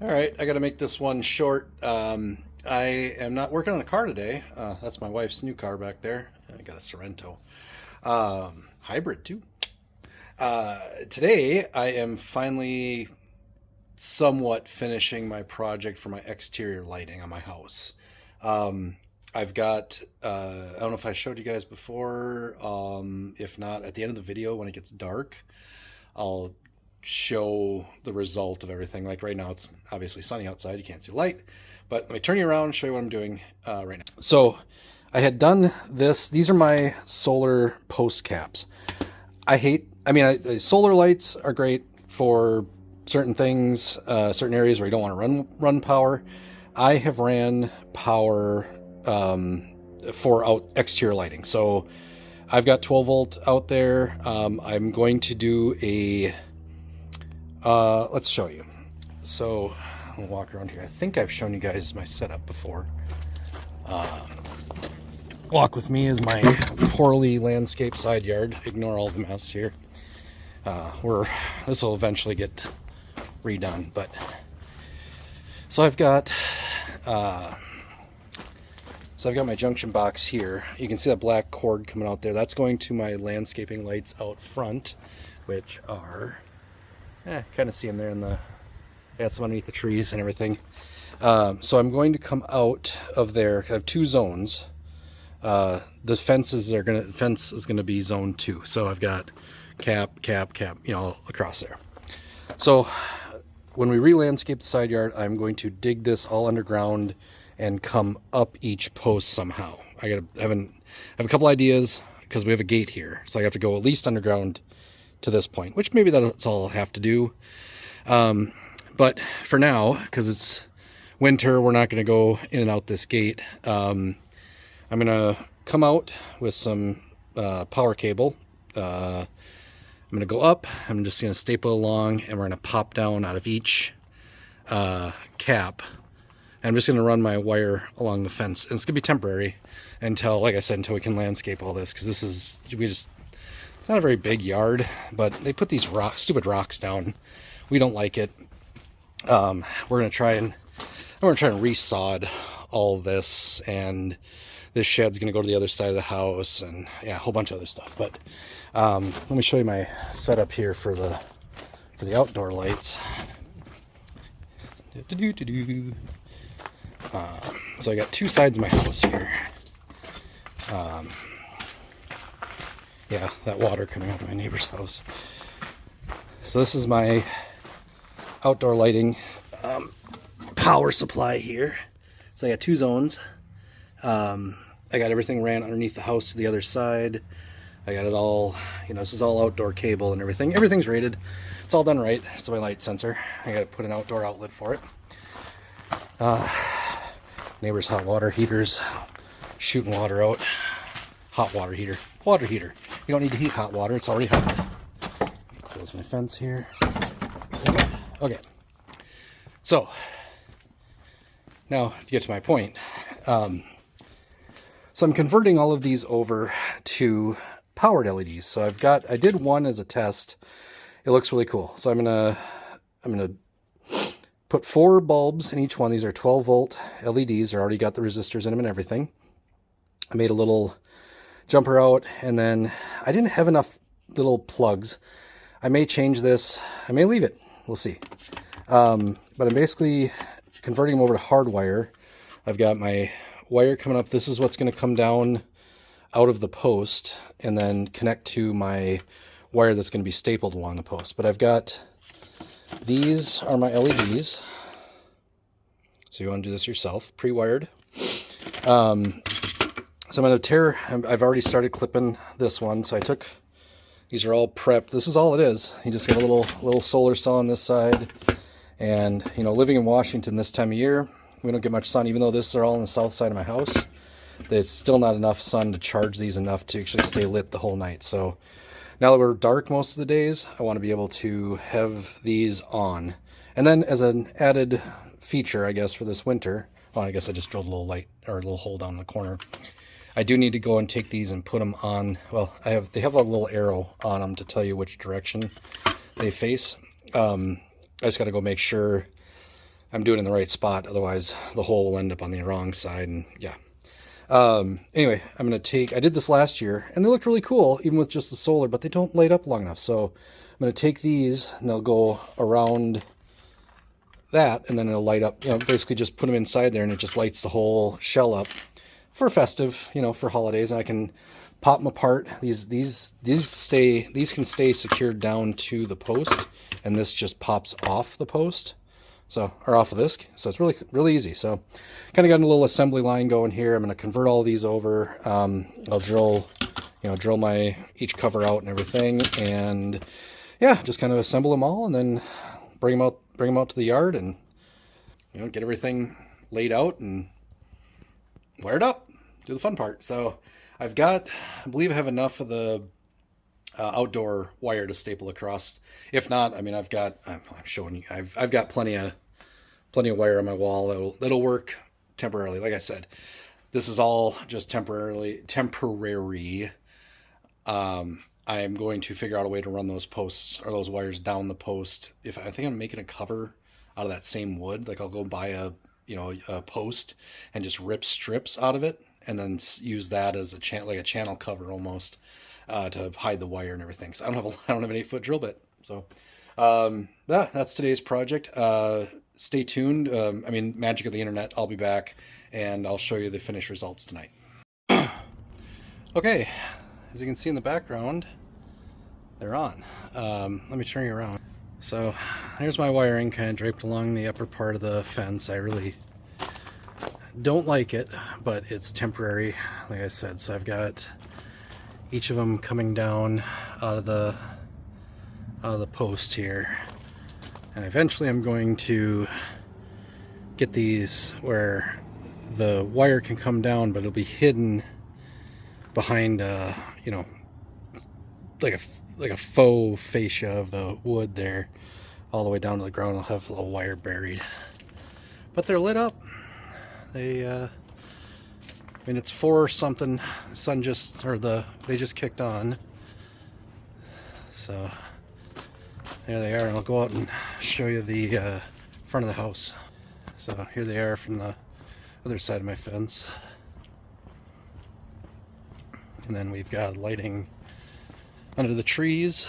All right, I got to make this one short. I am not working on a car today. That's my wife's new car back there. I got a Sorrento, hybrid too. Today I am finally somewhat finishing my project for my exterior lighting on my house. Um, I've got, I don't know if I showed you guys before. If not, at the end of the video when it gets dark, I'll show the result of everything. Like right now, it's obviously sunny outside. You can't see light, but let me turn you around and show you what I'm doing right now. So I had done this. These are my solar post caps. Solar lights are great for certain things, certain areas where you don't want to run power. I have ran power for exterior lighting. So I've got 12 volt out there. I'm going to do a let's show you. So I'll walk around here. I think I've shown you guys my setup before. Walk with me is my poorly landscaped side yard. Ignore all the mess here. This will eventually get redone, but so I've got my junction box here. You can see that black cord coming out there. That's going to my landscaping lights out front, which are kind of see them there in the, got some underneath the trees and everything. So I'm going to come out of there. I have two zones. The fence is going to be zone 2. So I've got cap, across there. So when we re-landscape the side yard, I'm going to dig this all underground and come up each post somehow. I have a couple ideas because we have a gate here, so I have to go at least underground to this point, which maybe that's all I'll have to do. But for now, because it's winter, we're not going to go in and out this gate. I'm going to come out with some power cable. I'm going to go up. I'm just going to staple along, and we're going to pop down out of each cap. And I'm just going to run my wire along the fence. And it's going to be temporary until, like I said, until we can landscape all this. Because it's not a very big yard, but they put these stupid rocks down. We don't like it. We're going to try and resod all this, and this shed's going to go to the other side of the house, and yeah, a whole bunch of other stuff. But let me show you my setup here for the outdoor lights. So I got two sides of my house here. Yeah, that water coming out of my neighbor's house. So this is my outdoor lighting power supply here. So I got two zones. I got everything ran underneath the house to the other side. I got it all, this is all outdoor cable and everything. Everything's rated. It's all done right. So my light sensor, I got to put an outdoor outlet for it. Neighbor's hot water heaters, shooting water out. Hot water heater. Water heater. You don't need to heat hot water. It's already hot. Close my fence here. Okay. So, now to get to my point. So I'm converting all of these over to powered LEDs. So I did one as a test. It looks really cool. So I'm gonna put 4 bulbs in each one. These are 12 volt LEDs. They're already got the resistors in them and everything. I made a little jumper out, and then I didn't have enough little plugs. I may change this. I may leave it. We'll see. But I'm basically converting them over to hardwire. I've got my wire coming up. This is what's going to come down out of the post and then connect to my wire that's going to be stapled along the post. But I've got, these are my LEDs. So you want to do this yourself, pre-wired. So I'm going to I've already started clipping this one. So these are all prepped. This is all it is. You just get a little solar cell on this side. And, living in Washington this time of year, we don't get much sun. Even though this are all on the south side of my house, there's still not enough sun to charge these enough to actually stay lit the whole night. So now that we're dark most of the days, I want to be able to have these on. And then as an added feature, I guess, for this winter, well, I guess I just drilled a little light or a little hole down in the corner. I do need to go and take these and put them on. Well, they have a little arrow on them to tell you which direction they face. I just got to go make sure I'm doing it in the right spot. Otherwise, the hole will end up on the wrong side, and yeah. Anyway, I'm going to take, I did this last year, and they looked really cool, even with just the solar, but they don't light up long enough. So I'm going to take these, and they'll go around that, and then it'll light up, basically just put them inside there, and it just lights the whole shell up for festive, for holidays, and I can pop them apart. These can stay secured down to the post, and this just pops off the post. So, or off of this, so it's really easy. So, kind of got a little assembly line going here. I'm going to convert all of these over. I'll drill my each cover out and everything, and yeah, just kind of assemble them all, and then bring them out to the yard, and get everything laid out and wire it up. Do the fun part. So, I believe I have enough of the outdoor wire to staple across. If not, I mean, I'm showing you, I've got plenty of wire on my wall that'll work temporarily. Like I said, this is all just temporary. I'm going to figure out a way to run those posts or those wires down the post. I think I'm making a cover out of that same wood. Like I'll go buy a post and just rip strips out of it, and then use that as a channel cover almost. To hide the wire and everything. So I don't have an 8-foot drill bit. So yeah, that's today's project. Stay tuned. Magic of the internet. I'll be back and I'll show you the finished results tonight. Okay, as you can see in the background, they're on. Let me turn you around. So here's my wiring kind of draped along the upper part of the fence. I really don't like it, but it's temporary, like I said. So I've got each of them coming down out of the post here, and eventually I'm going to get these where the wire can come down, but it'll be hidden behind like a faux fascia of the wood there, all the way down to the ground. I'll have a little wire buried, but they're lit up. It's 4 something. Sun they just kicked on. So there they are, and I'll go out and show you the front of the house. So here they are from the other side of my fence. And then we've got lighting under the trees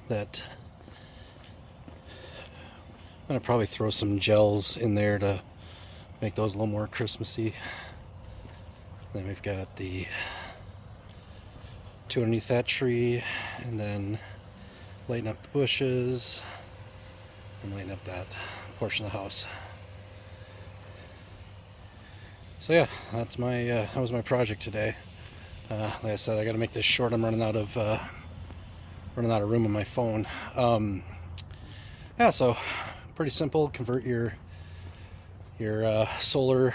that I'm gonna probably throw some gels in there to make those a little more Christmassy. Then we've got the 2 underneath that tree, and then lighten up the bushes and lighten up that portion of the house. So yeah, that was my project today. Like I said, I got to make this short. I'm running out of room on my phone. Yeah, so pretty simple. Convert your solar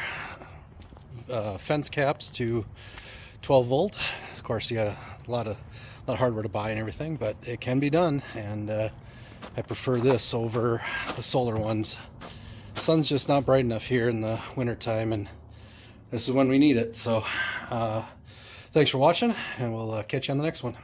fence caps to 12 volt. Of course, you got a lot of hardware to buy and everything, but it can be done, and I prefer this over the solar ones. The sun's just not bright enough here in the winter time, and this is when we need it. So thanks for watching, and we'll catch you on the next one.